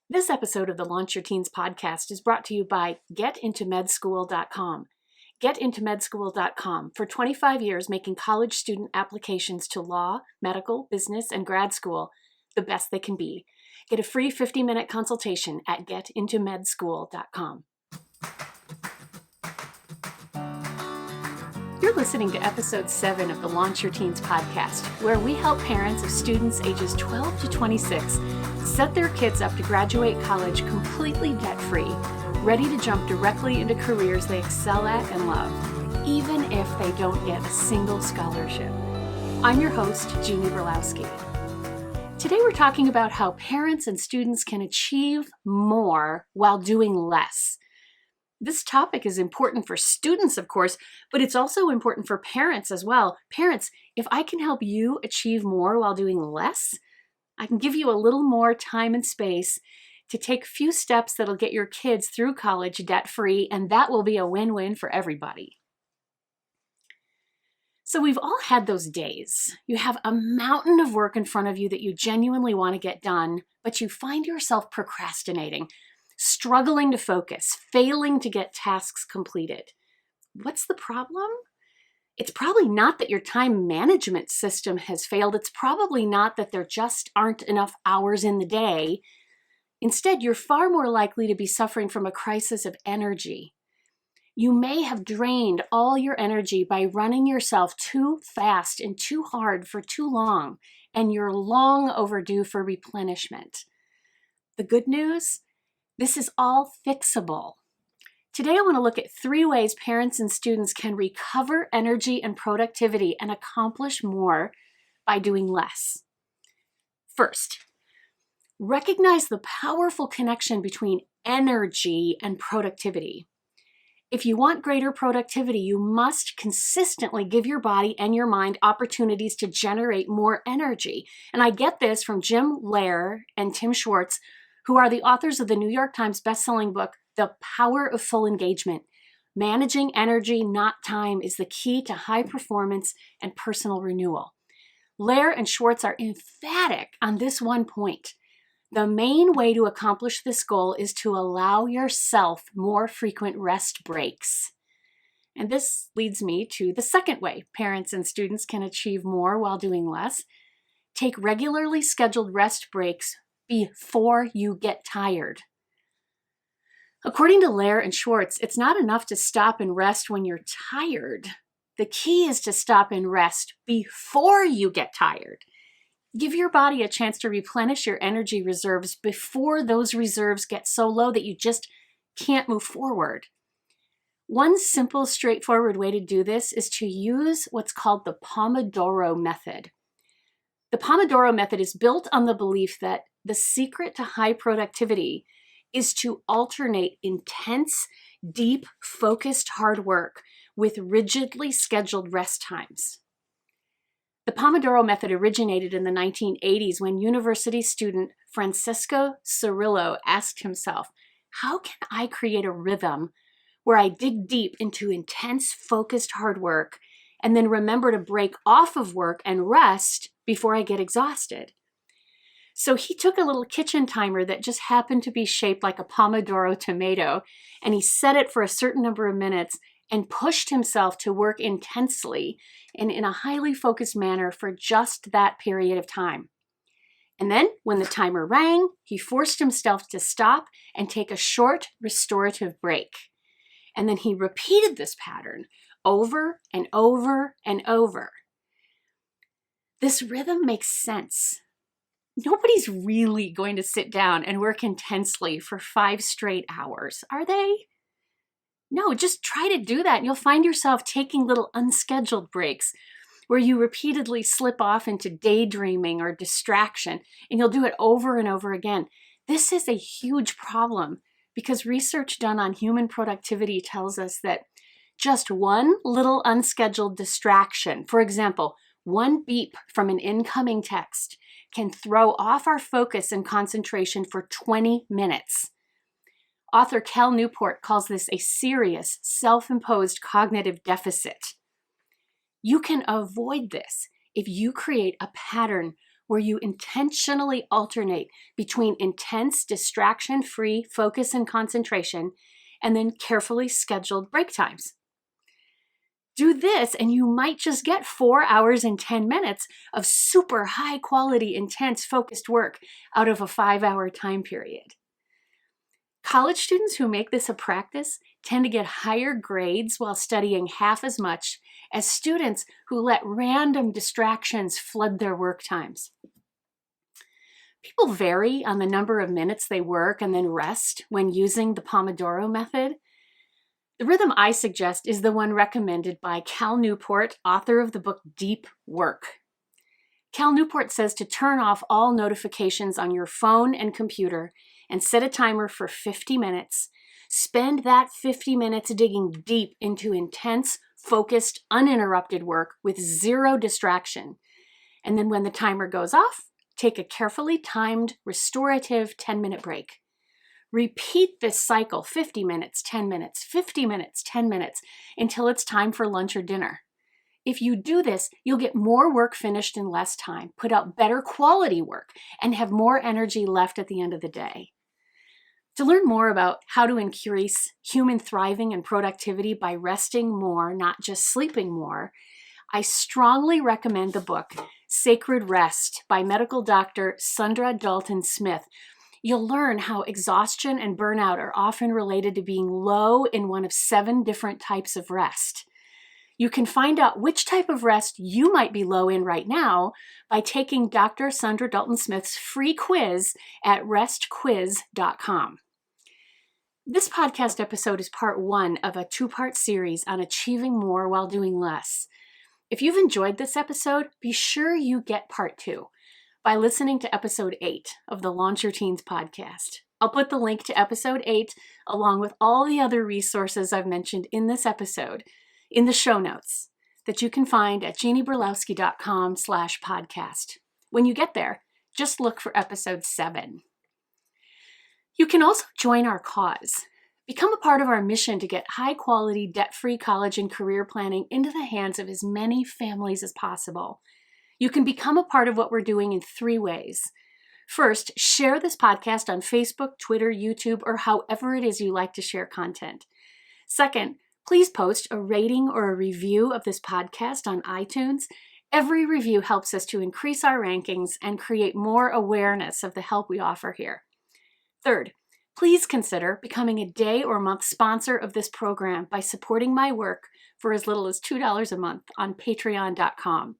This episode of the Launch Your Teens podcast is brought to you by GetIntoMedSchool.com. GetIntoMedSchool.com, for 25 years making college student applications to law, medical, business, and grad school the best they can be. Get a free 50-minute consultation at GetIntoMedSchool.com. You're listening to episode 7 of the Launch Your Teens podcast, where we help parents of students ages 12 to 26 set their kids up to graduate college completely debt-free, ready to jump directly into careers they excel at and love, even if they don't get a single scholarship. I'm your host, Jeannie Berlowski. Today we're talking about how parents and students can achieve more while doing less. This topic is important for students, of course, but it's also important for parents as well. Parents, if I can help you achieve more while doing less, I can give you a little more time and space to take a few steps that'll get your kids through college debt-free, and that will be a win-win for everybody. So we've all had those days. You have a mountain of work in front of you that you genuinely want to get done, but you find yourself procrastinating, struggling to focus, failing to get tasks completed. What's the problem? It's probably not that your time management system has failed. It's probably not that there just aren't enough hours in the day. Instead, you're far more likely to be suffering from a crisis of energy. You may have drained all your energy by running yourself too fast and too hard for too long, and you're long overdue for replenishment. The good news? This is all fixable. Today, I want to look at 3 ways parents and students can recover energy and productivity and accomplish more by doing less. First, recognize the powerful connection between energy and productivity. If you want greater productivity, you must consistently give your body and your mind opportunities to generate more energy. And I get this from Jim Loehr and Tim Schwartz, who are the authors of the New York Times bestselling book, The Power of Full Engagement. Managing energy, not time, is the key to high performance and personal renewal. Loehr and Schwartz are emphatic on this one point. The main way to accomplish this goal is to allow yourself more frequent rest breaks. And this leads me to the second way parents and students can achieve more while doing less. Take regularly scheduled rest breaks before you get tired. According to Loehr and Schwartz, it's not enough to stop and rest when you're tired. The key is to stop and rest before you get tired. Give your body a chance to replenish your energy reserves before those reserves get so low that you just can't move forward. One simple, straightforward way to do this is to use what's called the Pomodoro Method. The Pomodoro Method is built on the belief that the secret to high productivity is to alternate intense, deep, focused hard work with rigidly scheduled rest times. The Pomodoro Method originated in the 1980s when university student Francesco Cirillo asked himself, how can I create a rhythm where I dig deep into intense, focused hard work and then remember to break off of work and rest before I get exhausted? So he took a little kitchen timer that just happened to be shaped like a Pomodoro tomato, and he set it for a certain number of minutes and pushed himself to work intensely and in a highly focused manner for just that period of time. And then when the timer rang, he forced himself to stop and take a short restorative break. And then he repeated this pattern over and over and over. This rhythm makes sense. Nobody's really going to sit down and work intensely for 5 straight hours, are they? No, just try to do that and you'll find yourself taking little unscheduled breaks where you repeatedly slip off into daydreaming or distraction, and you'll do it over and over again. This is a huge problem because research done on human productivity tells us that just one little unscheduled distraction, for example, one beep from an incoming text, can throw off our focus and concentration for 20 minutes. Author Cal Newport calls this a serious, self-imposed cognitive deficit. You can avoid this if you create a pattern where you intentionally alternate between intense, distraction-free focus and concentration, and then carefully scheduled break times. Do this and you might just get 4 hours and 10 minutes of super high quality, intense, focused work out of a 5-hour time period. College students who make this a practice tend to get higher grades while studying half as much as students who let random distractions flood their work times. People vary on the number of minutes they work and then rest when using the Pomodoro Method. The rhythm I suggest is the one recommended by Cal Newport, author of the book Deep Work. Cal Newport says to turn off all notifications on your phone and computer and set a timer for 50 minutes. Spend that 50 minutes digging deep into intense, focused, uninterrupted work with zero distraction. And then when the timer goes off, take a carefully timed, restorative 10-minute break. Repeat this cycle 50 minutes, 10 minutes, 50 minutes, 10 minutes, until it's time for lunch or dinner. If you do this, you'll get more work finished in less time, put out better quality work, and have more energy left at the end of the day. To learn more about how to increase human thriving and productivity by resting more, not just sleeping more, I strongly recommend the book Sacred Rest by medical doctor Sandra Dalton Smith. You'll learn how exhaustion and burnout are often related to being low in one of 7 different types of rest. You can find out which type of rest you might be low in right now by taking Dr. Sandra Dalton Smith's free quiz at restquiz.com. This podcast episode is part 1 of a 2-part series on achieving more while doing less. If you've enjoyed this episode, be sure you get part 2 by listening to episode 8 of the Launch Your Teens podcast. I'll put the link to episode 8 along with all the other resources I've mentioned in this episode in the show notes that you can find at jeannieborlowski.com/podcast. When you get there, just look for episode 7. You can also join our cause. Become a part of our mission to get high-quality, debt-free college and career planning into the hands of as many families as possible. You can become a part of what we're doing in 3 ways. First, share this podcast on Facebook, Twitter, YouTube, or however it is you like to share content. Second, please post a rating or a review of this podcast on iTunes. Every review helps us to increase our rankings and create more awareness of the help we offer here. Third, please consider becoming a day or month sponsor of this program by supporting my work for as little as $2 a month on patreon.com.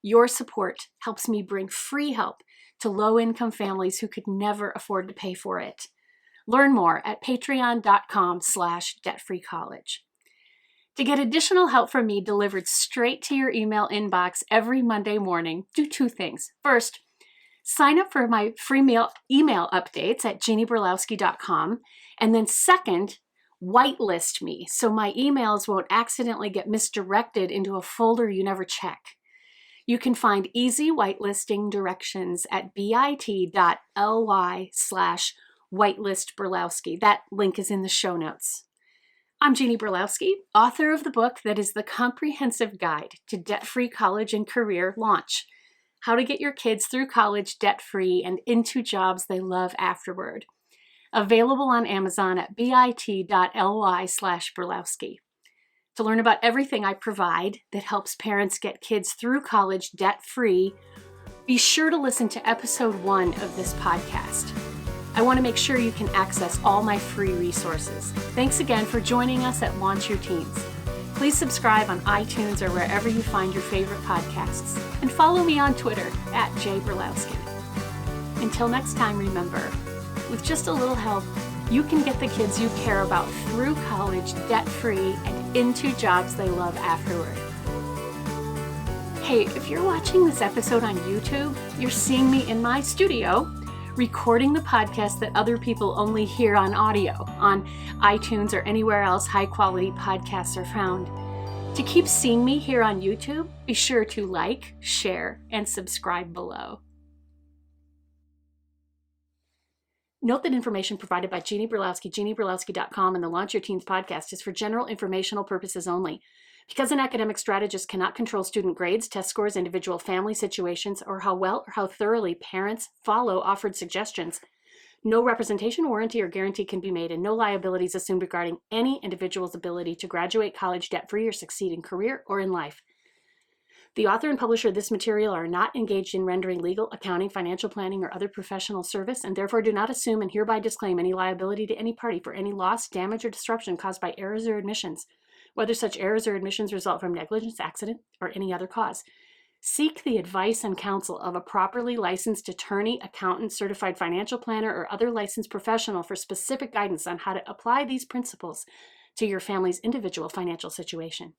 Your support helps me bring free help to low-income families who could never afford to pay for it. Learn more at patreon.com/debtfreecollege. To get additional help from me delivered straight to your email inbox every Monday morning, do 2 things. First, sign up for my free email updates at jeannieborlowski.com. And then second, whitelist me so my emails won't accidentally get misdirected into a folder you never check. You can find easy whitelisting directions at bit.ly/whitelistborlowski. That link is in the show notes. I'm Jeannie Borlowski, author of the book that is the comprehensive guide to debt-free college and career launch. How to get your kids through college debt-free and into jobs they love afterward. Available on Amazon at bit.ly/Borlowski. To learn about everything I provide that helps parents get kids through college debt-free, be sure to listen to episode 1 of this podcast. I want to make sure you can access all my free resources. Thanks again for joining us at Launch Your Teens. Please subscribe on iTunes or wherever you find your favorite podcasts. And follow me on Twitter at @jborlowski. Until next time, remember, with just a little help, you can get the kids you care about through college debt-free and into jobs they love afterward. Hey, if you're watching this episode on YouTube, you're seeing me in my studio recording the podcast that other people only hear on audio, on iTunes or anywhere else high-quality podcasts are found. To keep seeing me here on YouTube, be sure to like, share, and subscribe below. Note that information provided by Jeannie Borlowski, jeannieborlowski.com, and the Launch Your Teens podcast is for general informational purposes only. Because an academic strategist cannot control student grades, test scores, individual family situations, or how well or how thoroughly parents follow offered suggestions, no representation, warranty, or guarantee can be made, and no liabilities assumed regarding any individual's ability to graduate college debt-free or succeed in career or in life. The author and publisher of this material are not engaged in rendering legal, accounting, financial planning, or other professional service, and therefore do not assume and hereby disclaim any liability to any party for any loss, damage, or disruption caused by errors or omissions, whether such errors or omissions result from negligence, accident, or any other cause. Seek the advice and counsel of a properly licensed attorney, accountant, certified financial planner, or other licensed professional for specific guidance on how to apply these principles to your family's individual financial situation.